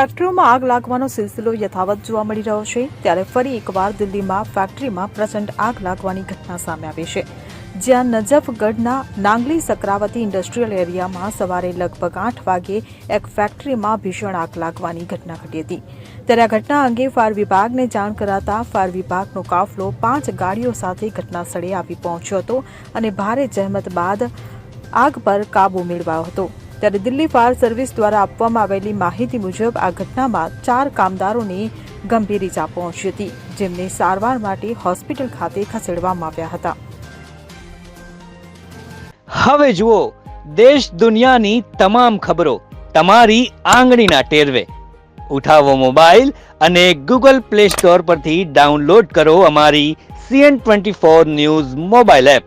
ફેક્ટરીઓમાં આગ લાગવાનો સિલસિલો યથાવત જોવા મળી રહ્યો છે, ત્યારે ફરી એકવાર દિલ્હીમાં ફેક્ટરીમાં પ્રચંડ આગ લાગવાની ઘટના સામે આવી છે, જ્યાં નજફગઢના નાંગલી સકરાવતી ઇન્ડસ્ટ્રીયલ એરિયામાં સવારે લગભગ 8 વાગે એક ફેક્ટરીમાં ભીષણ આગ લાગવાની ઘટના ઘટી હતી. ત્યારે આ ઘટના અંગે ફાયર વિભાગને જાણ કરાતા ફાયર વિભાગનો કાફલો 5 ગાડીઓ સાથે ઘટના સ્થળે આવી પહોંચ્યો હતો અને ભારે જહેમત બાદ આગ પર કાબુ મેળવાયો હતો. ત્યારે દિલ્હી ફાયર સર્વિસ દ્વારા આપવામાં આવેલી માહિતી મુજબ આ ઘટનામાં 4 કામદારોને ગંભીર ઈજા પહોંચી હતી, જેમને સારવાર માટે હોસ્પિટલ ખાતે ખસેડવામાં આવ્યા હતા. હવે જુઓ દેશ દુનિયાની તમામ ખબરો તમારી આંગળીના ટેરવે. ઉઠાવો મોબાઈલ અને ગૂગલ પ્લે સ્ટોર પરથી ડાઉનલોડ કરો અમારી CN24 ન્યૂઝ મોબાઈલ એપ.